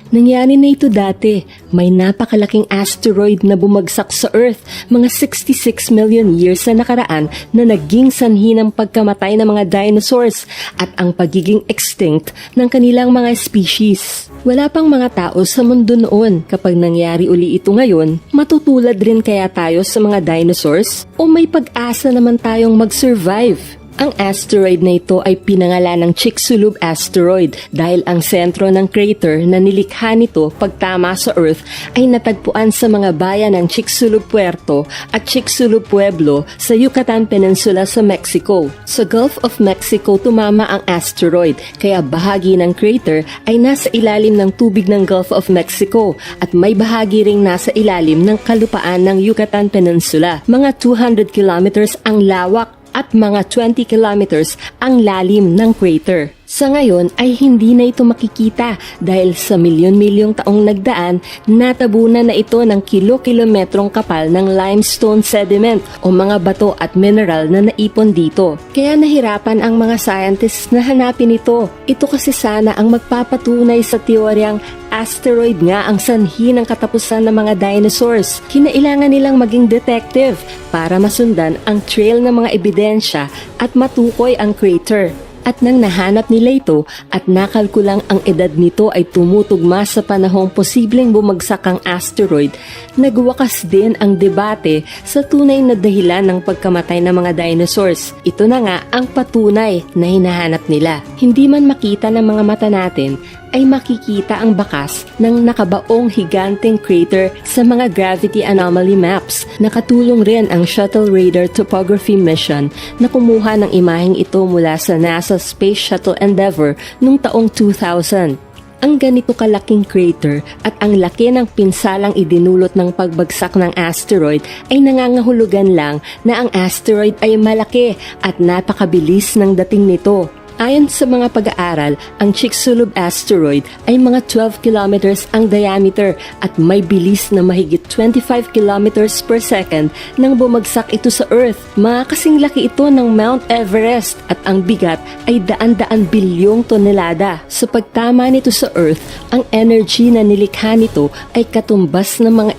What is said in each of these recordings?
Nangyari na ito dati. May napakalaking asteroid na bumagsak sa Earth mga 66 million years na nakaraan na naging sanhi ng pagkamatay ng mga dinosaurs at ang pagiging extinct ng kanilang mga species. Wala pang mga tao sa mundo noon. Kapag nangyari uli ito ngayon, matutulad rin kaya tayo sa mga dinosaurs? O may pag-asa naman tayong mag-survive? Ang asteroid na ito ay pinangalan ng Chicxulub asteroid dahil ang sentro ng crater na nilikha nito pagtama sa Earth ay natagpuan sa mga bayan ng Chicxulub Puerto at Chicxulub Pueblo sa Yucatan Peninsula sa Mexico. Sa Gulf of Mexico tumama ang asteroid kaya bahagi ng crater ay nasa ilalim ng tubig ng Gulf of Mexico at may bahagi ring nasa ilalim ng kalupaan ng Yucatan Peninsula. Mga 200 kilometers ang lawak at mga 20 kilometers ang lalim ng crater. Sa ngayon ay hindi na ito makikita dahil sa milyon-milyong taong nagdaan, natabunan na ito ng kilo-kilometrong kapal ng limestone sediment o mga bato at mineral na naipon dito. Kaya nahirapan ang mga scientists na hanapin ito. Ito kasi sana ang magpapatunay sa teoryang asteroid nga ang sanhi ng katapusan ng mga dinosaurs. Kinailangan nilang maging detective para masundan ang trail ng mga ebidensya at matukoy ang crater. At nang nahanap nila ito at nakalkulang ang edad nito ay tumutugma sa panahong posibleng bumagsak ang asteroid, nagwakas din ang debate sa tunay na dahilan ng pagkamatay ng mga dinosaurs. Ito na nga ang patunay na hinahanap nila. Hindi man makita ng mga mata natin, ay makikita ang bakas ng nakabaong higanteng crater sa mga gravity anomaly maps. Nakatulong rin ang Shuttle Radar Topography Mission na kumuha ng imaheng ito mula sa NASA Space Shuttle Endeavour noong taong 2000. Ang ganito kalaking crater at ang laki ng pinsalang idinulot ng pagbagsak ng asteroid ay nangangahulugan lang na ang asteroid ay malaki at napakabilis ng dating nito. Ayon sa mga pag-aaral, ang Chicxulub asteroid ay mga 12 kilometers ang diameter at may bilis na mahigit 25 kilometers per second nang bumagsak ito sa Earth. Mga kasing laki ito ng Mount Everest at ang bigat ay daan-daan bilyong tonelada. Sa pagtama nito sa Earth, ang energy na nilikha nito ay katumbas ng mga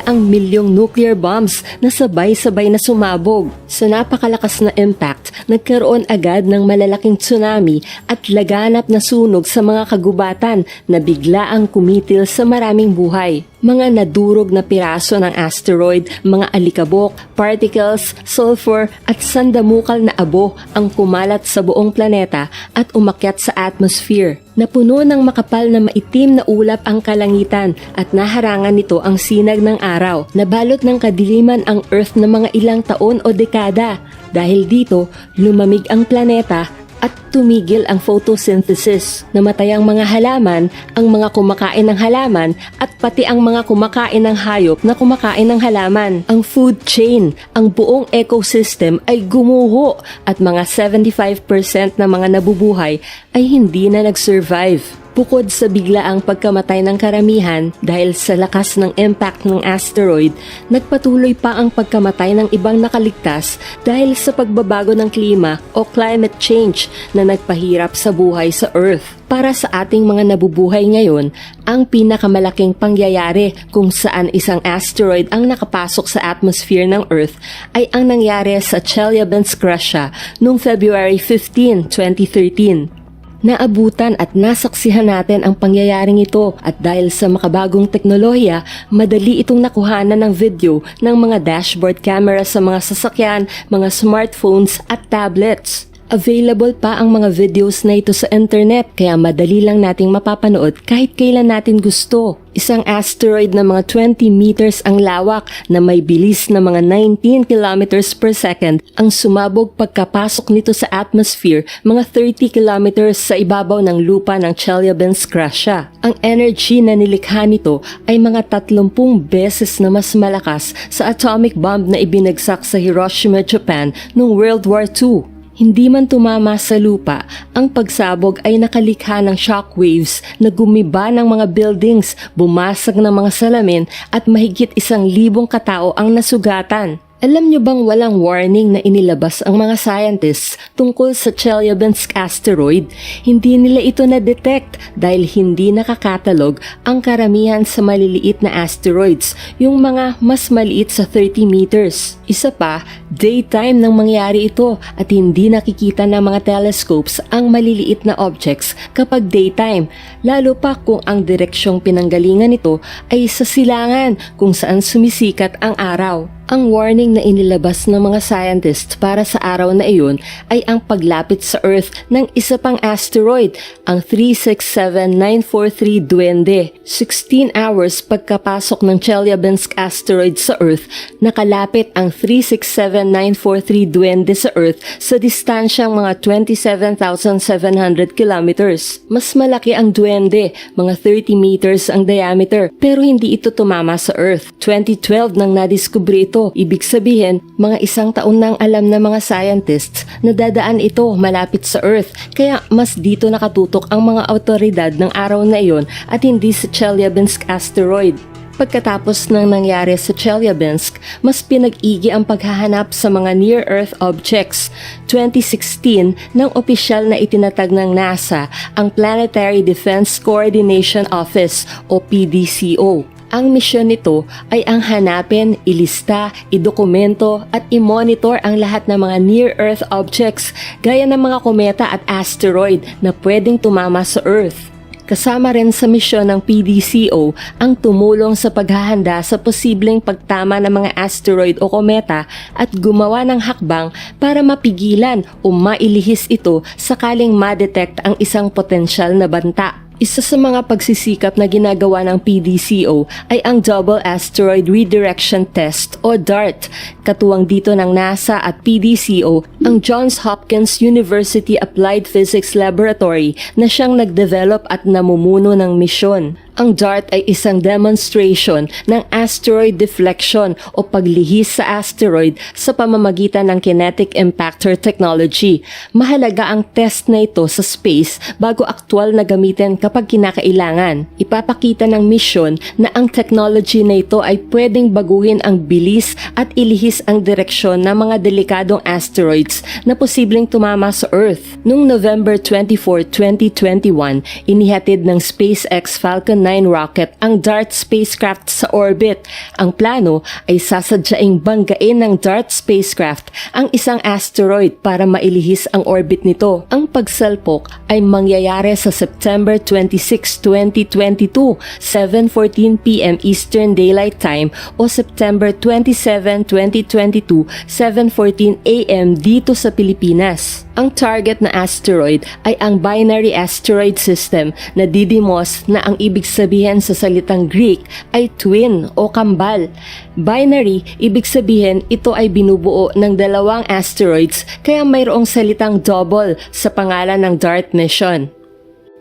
100 milyong nuclear bombs na sabay-sabay na sumabog. Sa napakalakas na impact, nagkaroon agad ng malalaking tsunami at laganap na sunog sa mga kagubatan na biglaang kumitil sa maraming buhay. Mga nadurog na piraso ng asteroid, mga alikabok, particles, sulfur at sandamukal na abo ang kumalat sa buong planeta at umakyat sa atmosphere. Napuno ng makapal na maitim na ulap ang kalangitan at naharangan nito ang sinag ng araw. Nabalot ng kadiliman ang Earth na mga ilang taon o dekada. Dahil dito, lumamig ang planeta at tumigil ang photosynthesis. Namatay ang mga halaman, ang mga kumakain ng halaman, at pati ang mga kumakain ng hayop na kumakain ng halaman. Ang food chain, ang buong ecosystem ay gumuho at mga 75% ng mga nabubuhay ay hindi na nag-survive. Bukod sa biglaang pagkamatay ng karamihan dahil sa lakas ng impact ng asteroid, nagpatuloy pa ang pagkamatay ng ibang nakaligtas dahil sa pagbabago ng klima o climate change na nagpahirap sa buhay sa Earth. Para sa ating mga nabubuhay ngayon, ang pinakamalaking pangyayari kung saan isang asteroid ang nakapasok sa atmosphere ng Earth ay ang nangyari sa Chelyabinsk, Russia noong February 15, 2013. Naabutan at nasaksihan natin ang pangyayaring ito at dahil sa makabagong teknolohiya, madali itong nakuhanan ng video ng mga dashboard camera sa mga sasakyan, mga smartphones at tablets. Available pa ang mga videos na ito sa internet kaya madali lang nating mapapanood kahit kailan natin gusto. Isang asteroid na mga 20 meters ang lawak na may bilis na mga 19 kilometers per second ang sumabog pagkapasok nito sa atmosphere mga 30 kilometers sa ibabaw ng lupa ng Chelyabinsk, Russia. Ang energy na nilikha nito ay mga 30 beses na mas malakas sa atomic bomb na ibinagsak sa Hiroshima, Japan noong World War II. Hindi man tumama sa lupa, ang pagsabog ay nakalikha ng shockwaves na gumiba ng mga buildings, bumasag ng mga salamin at mahigit 1,000 katao ang nasugatan. Alam nyo bang walang warning na inilabas ang mga scientists tungkol sa Chelyabinsk asteroid? Hindi nila ito na-detect dahil hindi nakakatalog ang karamihan sa maliliit na asteroids, yung mga mas maliit sa 30 meters. Isa pa, daytime nang mangyari ito at hindi nakikita ng mga telescopes ang maliliit na objects kapag daytime, lalo pa kung ang direksyong pinanggalingan nito ay sa silangan kung saan sumisikat ang araw. Ang warning na inilabas ng mga scientists para sa araw na iyon ay ang paglapit sa Earth ng isa pang asteroid, ang 367943 Duende. 16 hours pagkapasok ng Chelyabinsk asteroid sa Earth, nakalapit ang 367943 Duende sa Earth sa distansyang mga 27,700 kilometers. Mas malaki ang Duende, mga 30 meters ang diameter, pero hindi ito tumama sa Earth. 2012 nang nadiskubre ito. Ibig sabihin, mga isang taon nang alam ng mga scientists na dadaan ito malapit sa Earth, kaya mas dito nakatutok ang mga awtoridad ng araw na iyon at hindi sa Chelyabinsk asteroid. Pagkatapos ng nangyari sa Chelyabinsk, mas pinag-igi ang paghahanap sa mga near-Earth objects. 2016, nang opisyal na itinatag ng NASA ang Planetary Defense Coordination Office o PDCO. Ang misyon nito ay ang hanapin, ilista, idokumento at i-monitor ang lahat ng mga near-Earth objects gaya ng mga kometa at asteroid na pwedeng tumama sa Earth. Kasama rin sa misyon ng PDCO ang tumulong sa paghahanda sa posibleng pagtama ng mga asteroid o kometa at gumawa ng hakbang para mapigilan o mailihis ito sakaling ma-detect ang isang potensyal na banta. Isa sa mga pagsisikap na ginagawa ng PDCO ay ang Double Asteroid Redirection Test o DART. Katuwang dito ng NASA at PDCO ang Johns Hopkins University Applied Physics Laboratory na siyang nagdevelop at namumuno ng misyon. Ang DART ay isang demonstration ng asteroid deflection o paglihis sa asteroid sa pamamagitan ng kinetic impactor technology. Mahalaga ang test na ito sa space bago aktwal na gamitin kapag kinakailangan. Ipapakita ng misyon na ang technology na ito ay pwedeng baguhin ang bilis at ilihis ang direksyon ng mga delikadong asteroids na posibleng tumama sa Earth. Noong November 24, 2021, inihatid ng SpaceX Falcon 9 rocket ang DART spacecraft sa orbit. Ang plano ay sasadyaing banggain ng DART spacecraft ang isang asteroid para mailihis ang orbit nito. Ang pagsalpok ay mangyayari sa September 26, 2022, 7:14 p.m. Eastern Daylight Time o September 27, 2022, 7:14 a.m. dito sa Pilipinas. Ang target na asteroid ay ang Binary Asteroid System na Didymos na ang ibig sabihin sa salitang Greek ay twin o kambal. Binary, ibig sabihin ito ay binubuo ng dalawang asteroids kaya mayroong salitang double sa pangalan ng DART mission.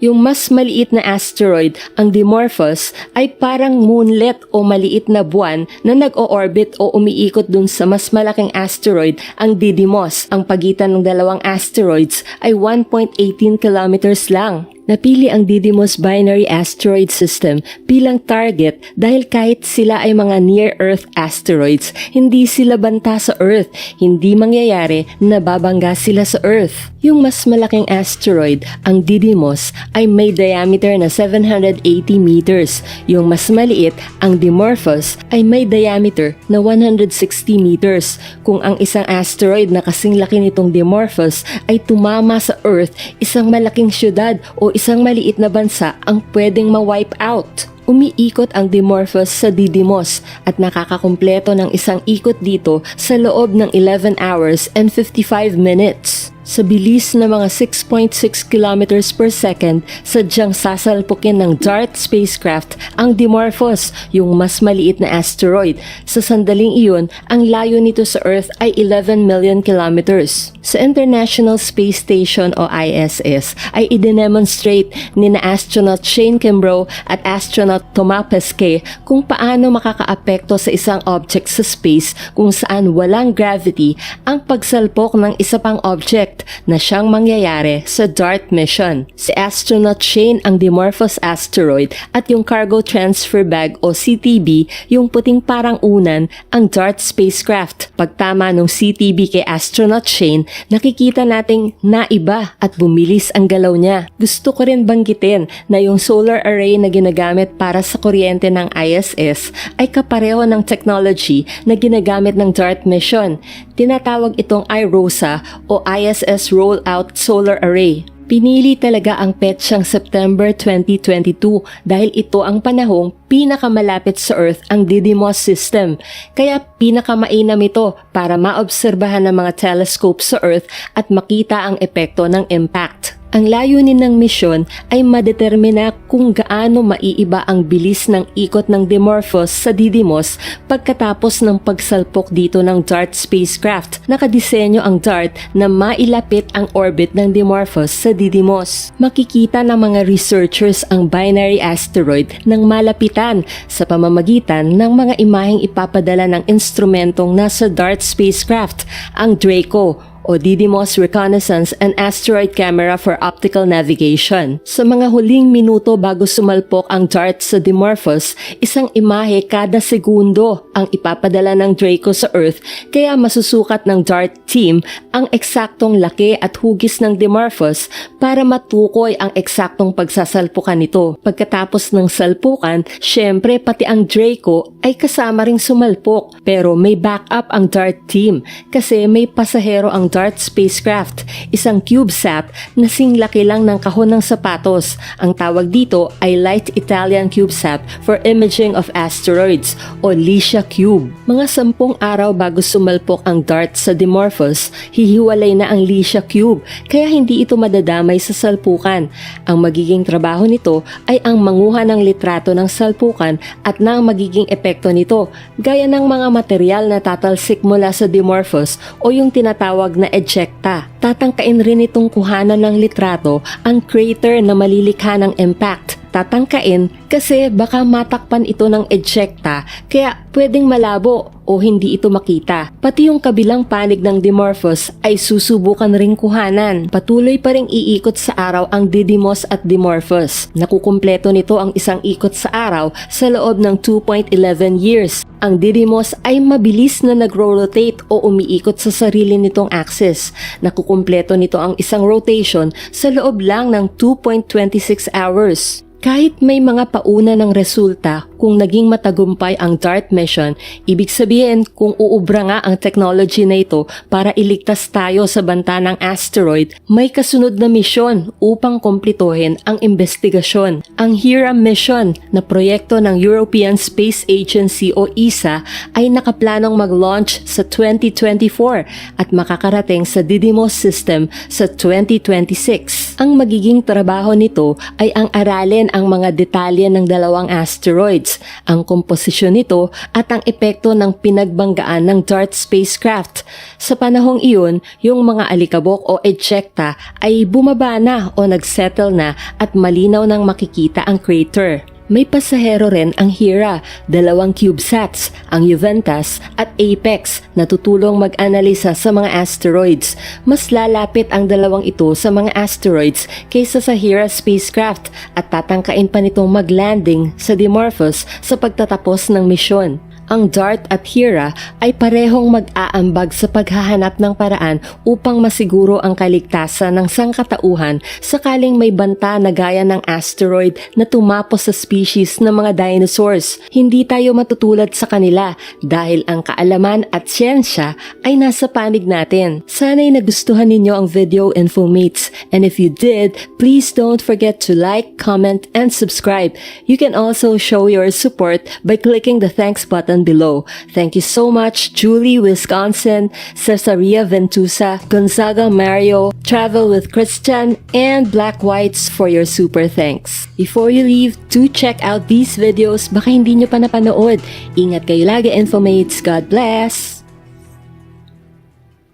Yung mas maliit na asteroid, ang Dimorphos, ay parang moonlet o maliit na buwan na nag-o-orbit o umiikot dun sa mas malaking asteroid, ang Didymos. Ang pagitan ng dalawang asteroids ay 1.18 kilometers lang. Napili ang Didymos Binary Asteroid System bilang target dahil kahit sila ay mga near-Earth asteroids, hindi sila banta sa Earth. Hindi mangyayari na babangga sila sa Earth. Yung mas malaking asteroid, ang Didymos, ay may diameter na 780 meters. Yung mas maliit, ang Dimorphos, ay may diameter na 160 meters. Kung ang isang asteroid na kasing laki nitong Dimorphos ay tumama sa Earth, isang malaking syudad o isang maliit na bansa ang pwedeng ma-wipe out. Umiikot ang Dimorphos sa Didymos at nakakakumpleto ng isang ikot dito sa loob ng 11 hours and 55 minutes. Sa bilis na mga 6.6 kilometers per second, sadyang sasalpukin ng DART spacecraft ang Dimorphos, yung mas maliit na asteroid. Sa sandaling iyon, ang layo nito sa Earth ay 11 million kilometers. Sa International Space Station o ISS ay idemonstrate ni na astronaut Shane Kimbrough at astronaut Thomas Pesquet kung paano makakaapekto sa isang object sa space kung saan walang gravity ang pagsalpok ng isa pang object. expect na siyang mangyayari sa DART mission. Si astronaut Shane ang Dimorphos asteroid at yung Cargo Transfer Bag o CTB, yung puting parang unan, ang DART spacecraft. Pagtama ng CTB kay astronaut Shane, nakikita nating naiba at bumilis ang galaw niya. Gusto ko rin banggitin na yung solar array na ginagamit para sa kuryente ng ISS ay kapareho ng technology na ginagamit ng DART mission. Tinatawag itong IROSA o ISS Rollout Solar Array. Pinili talaga ang petsang September 2022 dahil ito ang panahong pinakamalapit sa Earth ang Didymos system. Kaya pinakamainam ito para maobserbahan ng mga telescope sa Earth at makita ang epekto ng impact. Ang layunin ng misyon ay madetermina kung gaano maiiba ang bilis ng ikot ng Dimorphos sa Didymos pagkatapos ng pagsalpok dito ng DART spacecraft. Nakadisenyo ang DART na mailapit ang orbit ng Dimorphos sa Didymos. Makikita ng mga researchers ang binary asteroid ng malapitan sa pamamagitan ng mga imaheng ipapadala ng instrumentong nasa DART spacecraft, ang DRACO o Didymos Reconnaissance and Asteroid Camera for Optical Navigation. Sa mga huling minuto bago sumalpok ang DART sa Dimorphos, isang imahe kada segundo ang ipapadala ng DRACO sa Earth, kaya masusukat ng DART team ang eksaktong laki at hugis ng Dimorphos para matukoy ang eksaktong pagsasalpukan nito. Pagkatapos ng salpukan, syempre pati ang DRACO ay kasama ring sumalpok, pero may backup ang DART team kasi may pasahero ang DART spacecraft, isang CubeSat na singlaki lang ng kahon ng sapatos. Ang tawag dito ay Light Italian CubeSat for Imaging of Asteroids o LISIA-Cube. Mga 10 araw bago sumalpok ang DART sa Dimorphos, hihiwalay na ang LISIA-Cube kaya hindi ito madadamay sa salpukan. Ang magiging trabaho nito ay ang manguha ng litrato ng salpukan at ng magiging epekto nito, gaya ng mga material na tatalsik mula sa Dimorphos o yung tinatawag na ejecta. Tatangkain rin itong kuhanan ng litrato ang crater na malilikha ng impact. Tatangkain kasi baka matakpan ito ng ejecta kaya pwedeng malabo o hindi ito makita. Pati yung kabilang panig ng Dimorphos ay susubukan ring kuhanan. Patuloy pa ring iikot sa araw ang Didymos at Dimorphos. Nakukumpleto nito ang isang ikot sa araw sa loob ng 2.11 years. Ang Didymos ay mabilis na nagro-rotate o umiikot sa sarili nitong axis. Nakukumpleto nito ang isang rotation sa loob lang ng 2.26 hours. Kahit may mga pauna ng resulta kung naging matagumpay ang DART mission, ibig sabihin kung uubra nga ang technology na ito para iligtas tayo sa banta ng asteroid, may kasunod na misyon upang kumplituhin ang investigasyon. Ang Hera mission na proyekto ng European Space Agency o ESA ay nakaplanong mag-launch sa 2024 at makakarating sa Didymos system sa 2026. Ang magiging trabaho nito ay ang aralin ang mga detalye ng dalawang asteroids, ang komposisyon nito at ang epekto ng pinagbanggaan ng DART spacecraft. Sa panahong iyon, yung mga alikabok o ejecta ay bumaba na o nagsettle na at malinaw nang makikita ang crater. May pasahero rin ang Hera, 2 CubeSats, ang Juventas at Apex na tutulong mag-analisa sa mga asteroids. Mas lalapit ang dalawang ito sa mga asteroids kaysa sa Hera spacecraft at tatangkain pa nitong mag-landing sa Dimorphos sa pagtatapos ng misyon. Ang DART at Hera ay parehong mag-aambag sa paghahanap ng paraan upang masiguro ang kaligtasan ng sangkatauhan sakaling may banta na gaya ng asteroid na tumapos sa species ng mga dinosaurs. Hindi tayo matutulad sa kanila dahil ang kaalaman at siyensya ay nasa panig natin. Sana'y nagustuhan ninyo ang video, Infomates, and if you did, please don't forget to like, comment, and subscribe. You can also show your support by clicking the thanks button below. Thank you so much, Julie, Wisconsin, Cesaria Ventusa, Gonzaga Mario, Travel with Christian, and Black Whites for your super thanks. Before you leave, do check out these videos baka hindi nyo pa napanood. Ingat kayo lagi, Infomates. God bless!